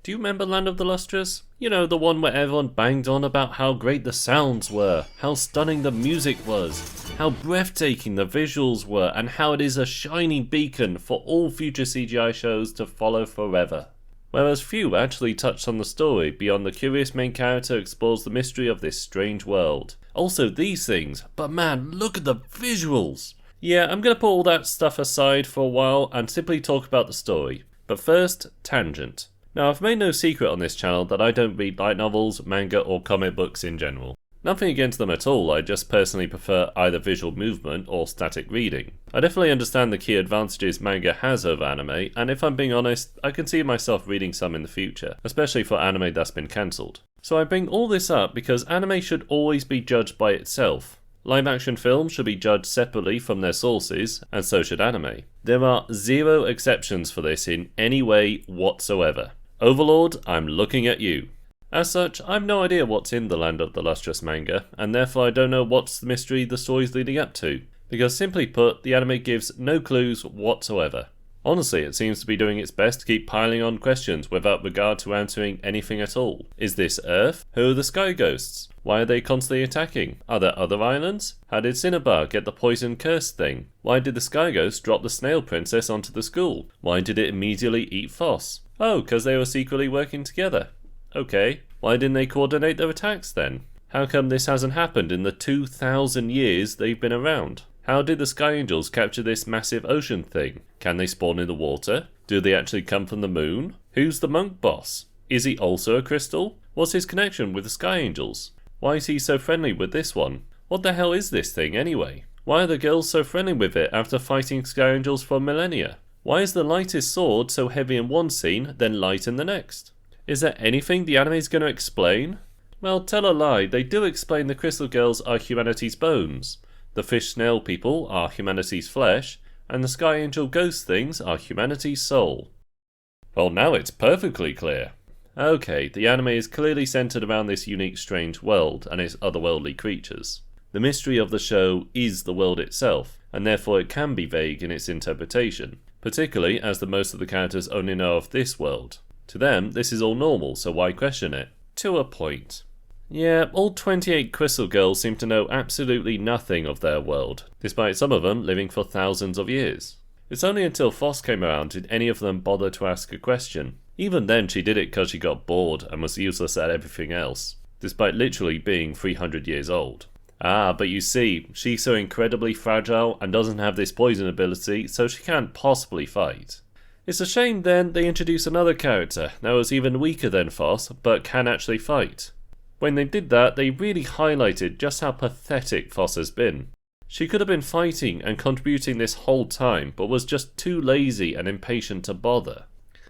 Do you remember Land of the Lustrous? You know, the one where everyone banged on about how great the sounds were, how stunning the music was, how breathtaking the visuals were, and how it is a shining beacon for all future CGI shows to follow forever. Whereas few actually touched on the story beyond the curious main character explores the mystery of this strange world. Also these things, but man, look at the visuals! Yeah, I'm gonna put all that stuff aside for a while and simply talk about the story. But first, tangent. Now, I've made no secret on this channel that I don't read light novels, manga, or comic books in general. Nothing against them at all, I just personally prefer either visual movement or static reading. I definitely understand the key advantages manga has over anime, and if I'm being honest, I can see myself reading some in the future, especially for anime that's been cancelled. So I bring all this up because anime should always be judged by itself. Live action films should be judged separately from their sources, and so should anime. There are zero exceptions for this in any way whatsoever. Overlord, I'm looking at you. As such, I've no idea what's in the Land of the Lustrous manga, and therefore I don't know what's the mystery the story's leading up to, because simply put, the anime gives no clues whatsoever. Honestly, it seems to be doing its best to keep piling on questions without regard to answering anything at all. Is this Earth? Who are the Sky Ghosts? Why are they constantly attacking? Are there other islands? How did Cinnabar get the poison curse thing? Why did the Sky Ghost drop the Snail Princess onto the school? Why did it immediately eat Phos? Oh, because they were secretly working together. Okay, why didn't they coordinate their attacks then? How come this hasn't happened in the 2,000 years they've been around? How did the Sky Angels capture this massive ocean thing? Can they spawn in the water? Do they actually come from the moon? Who's the monk boss? Is he also a crystal? What's his connection with the Sky Angels? Why is he so friendly with this one? What the hell is this thing anyway? Why are the girls so friendly with it after fighting Sky Angels for millennia? Why is the lightest sword so heavy in one scene, then light in the next? Is there anything the anime's going to explain? Well, tell a lie, they do explain the Crystal Girls are humanity's bones, the fish snail people are humanity's flesh, and the Sky Angel ghost things are humanity's soul. Well, now it's perfectly clear. Okay, the anime is clearly centered around this unique strange world and its otherworldly creatures. The mystery of the show is the world itself, and therefore it can be vague in its interpretation, particularly as the most of the characters only know of this world. To them, this is all normal, so why question it? To a point. Yeah, all 28 Crystal Girls seem to know absolutely nothing of their world, despite some of them living for thousands of years. It's only until Phos came around did any of them bother to ask a question. Even then she did it because she got bored and was useless at everything else, despite literally being 300 years old. Ah, but you see, she's so incredibly fragile and doesn't have this poison ability, so she can't possibly fight. It's a shame then they introduced another character that was even weaker than Phos, but can actually fight. When they did that, they really highlighted just how pathetic Phos has been. She could have been fighting and contributing this whole time, but was just too lazy and impatient to bother.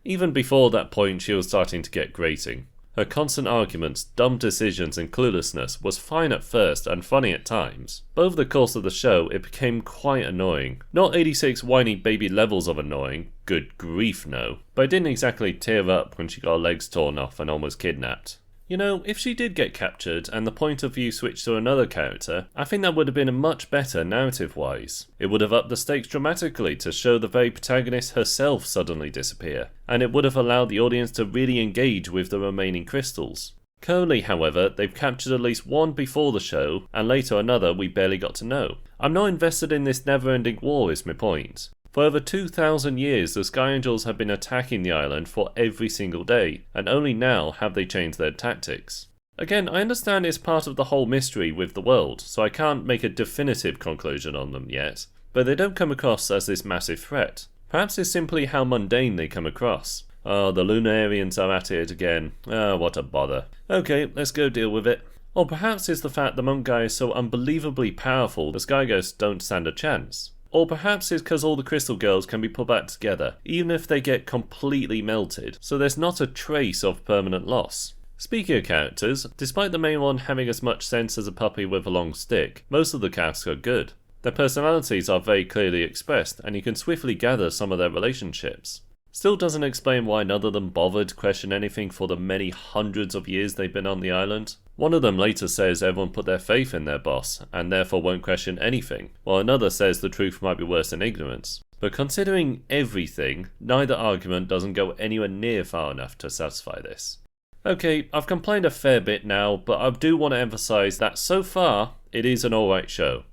Even before that point she was starting to get grating. Her constant arguments, dumb decisions and cluelessness was fine at first and funny at times, but over the course of the show it became quite annoying. Not 86 whiny baby levels of annoying, good grief no, but I didn't exactly tear up when she got her legs torn off and almost kidnapped. You know, if she did get captured and the point of view switched to another character, I think that would have been much better narrative-wise. It would have upped the stakes dramatically to show the very protagonist herself suddenly disappear, and it would have allowed the audience to really engage with the remaining crystals. Currently, however, they've captured at least one before the show, and later another we barely got to know. I'm not invested in this never-ending war is my point. For over 2,000 years, the Sky Angels have been attacking the island for every single day, and only now have they changed their tactics. Again, I understand it's part of the whole mystery with the world, so I can't make a definitive conclusion on them yet, but they don't come across as this massive threat. Perhaps it's simply how mundane they come across. Oh, the Lunarians are at it again. Ah, what a bother. Okay, let's go deal with it. Or perhaps it's the fact the monk guy is so unbelievably powerful the Sky Ghosts don't stand a chance. Or perhaps it's because all the Crystal Girls can be put back together, even if they get completely melted, so there's not a trace of permanent loss. Speaking of characters, despite the main one having as much sense as a puppy with a long stick, most of the cast are good. Their personalities are very clearly expressed, and you can swiftly gather some of their relationships. Still doesn't explain why none of them bothered to question anything for the many hundreds of years they've been on the island. One of them later says everyone put their faith in their boss, and therefore won't question anything, while another says the truth might be worse than ignorance. But considering everything, neither argument doesn't go anywhere near far enough to satisfy this. Okay, I've complained a fair bit now, but I do want to emphasise that so far, it is an alright show.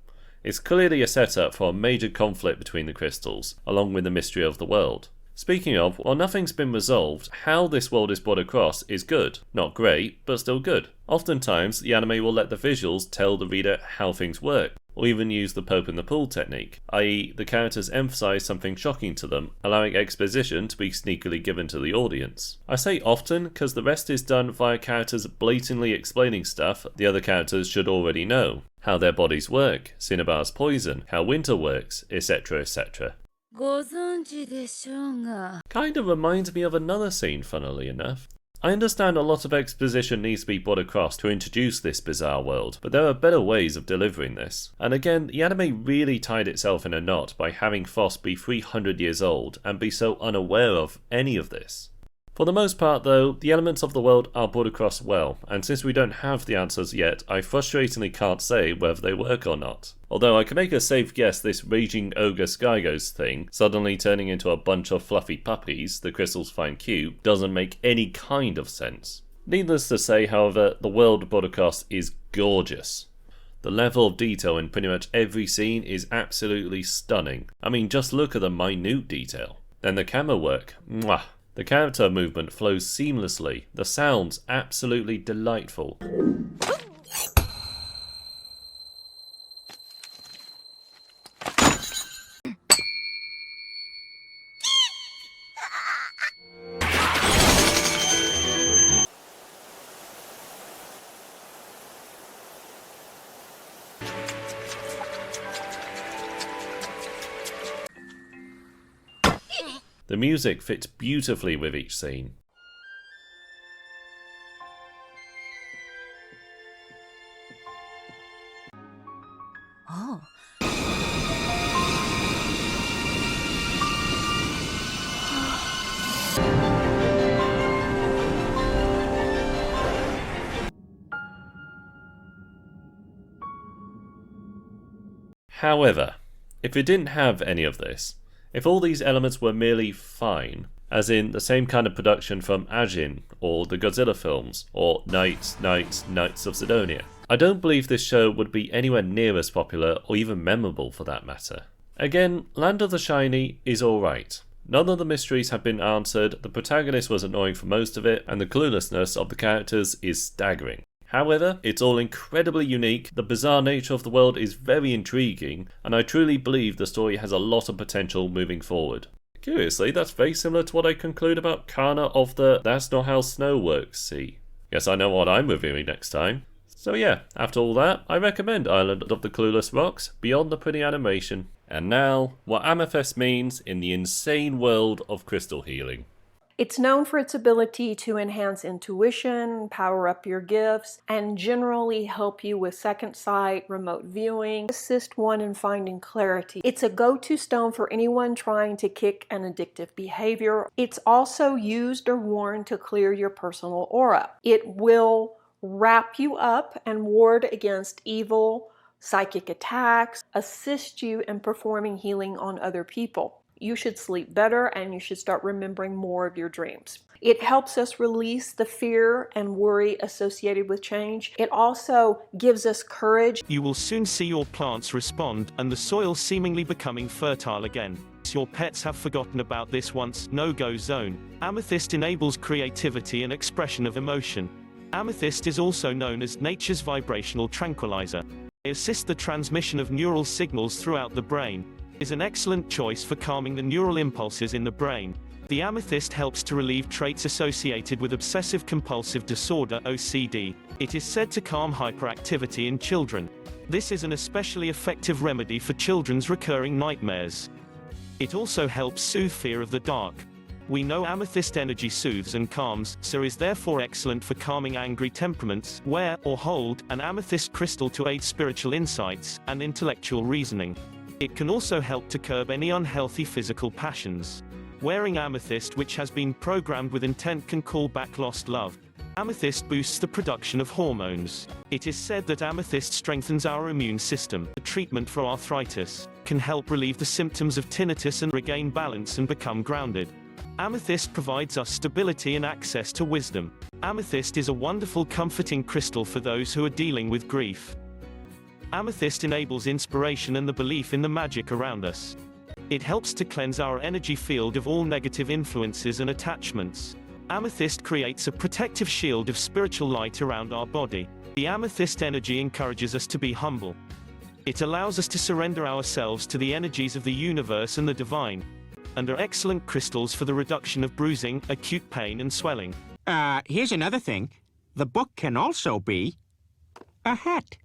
It's clearly a setup for a major conflict between the crystals, along with the mystery of the world. Speaking of, while nothing's been resolved, how this world is brought across is good. Not great, but still good. Oftentimes, the anime will let the visuals tell the reader how things work, or even use the Pope in the Pool technique, i.e. the characters emphasise something shocking to them, allowing exposition to be sneakily given to the audience. I say often because the rest is done via characters blatantly explaining stuff the other characters should already know. How their bodies work, Cinnabar's poison, how winter works, etc, etc. Kind of reminds me of another scene, funnily enough. I understand a lot of exposition needs to be brought across to introduce this bizarre world, but there are better ways of delivering this. And again, the anime really tied itself in a knot by having Phos be 300 years old and be so unaware of any of this. For the most part though, the elements of the world are brought across well, and since we don't have the answers yet, I frustratingly can't say whether they work or not. Although I can make a safe guess this raging ogre Skyghost thing, suddenly turning into a bunch of fluffy puppies the crystals find cute, doesn't make any kind of sense. Needless to say, however, the world brought across is gorgeous. The level of detail in pretty much every scene is absolutely stunning. I mean, just look at the minute detail. Then the camera work, mwah! The character movement flows seamlessly, the sounds absolutely delightful. The music fits beautifully with each scene. Oh. However, if it didn't have any of this, if all these elements were merely fine, as in the same kind of production from Ajin, or the Godzilla films, or Knights of Sidonia, I don't believe this show would be anywhere near as popular or even memorable for that matter. Again, Land of the Shiny is alright. None of the mysteries have been answered, the protagonist was annoying for most of it, and the cluelessness of the characters is staggering. However, it's all incredibly unique, the bizarre nature of the world is very intriguing, and I truly believe the story has a lot of potential moving forward. Curiously, that's very similar to what I conclude about Kana of the That's Not How Snow Works see. Guess I know what I'm reviewing next time. So yeah, after all that, I recommend Island of the Clueless Rocks, beyond the pretty animation. And now, what Amethyst means in the insane world of crystal healing. It's known for its ability to enhance intuition, power up your gifts, and generally help you with second sight, remote viewing, assist one in finding clarity. It's a go-to stone for anyone trying to kick an addictive behavior. It's also used or worn to clear your personal aura. It will wrap you up and ward against evil, psychic attacks, assist you in performing healing on other people. You should sleep better and you should start remembering more of your dreams. It helps us release the fear and worry associated with change. It also gives us courage. You will soon see your plants respond and the soil seemingly becoming fertile again. Your pets have forgotten about this once no-go zone. Amethyst enables creativity and expression of emotion. Amethyst is also known as nature's vibrational tranquiliser. It assists the transmission of neural signals throughout the brain. Is an excellent choice for calming the neural impulses in the brain. The amethyst helps to relieve traits associated with obsessive-compulsive disorder (OCD). It is said to calm hyperactivity in children. This is an especially effective remedy for children's recurring nightmares. It also helps soothe fear of the dark. We know amethyst energy soothes and calms, so is therefore excellent for calming angry temperaments. Wear or hold an amethyst crystal to aid spiritual insights and intellectual reasoning. It can also help to curb any unhealthy physical passions. Wearing amethyst which has been programmed with intent can call back lost love. Amethyst boosts the production of hormones. It is said that amethyst strengthens our immune system. The treatment for arthritis can help relieve the symptoms of tinnitus and regain balance and become grounded. Amethyst provides us stability and access to wisdom. Amethyst is a wonderful comforting crystal for those who are dealing with grief. Amethyst enables inspiration and the belief in the magic around us. It helps to cleanse our energy field of all negative influences and attachments. Amethyst creates a protective shield of spiritual light around our body. The amethyst energy encourages us to be humble. It allows us to surrender ourselves to the energies of the universe and the divine, and are excellent crystals for the reduction of bruising, acute pain and swelling. Here's another thing. The book can also be a hat.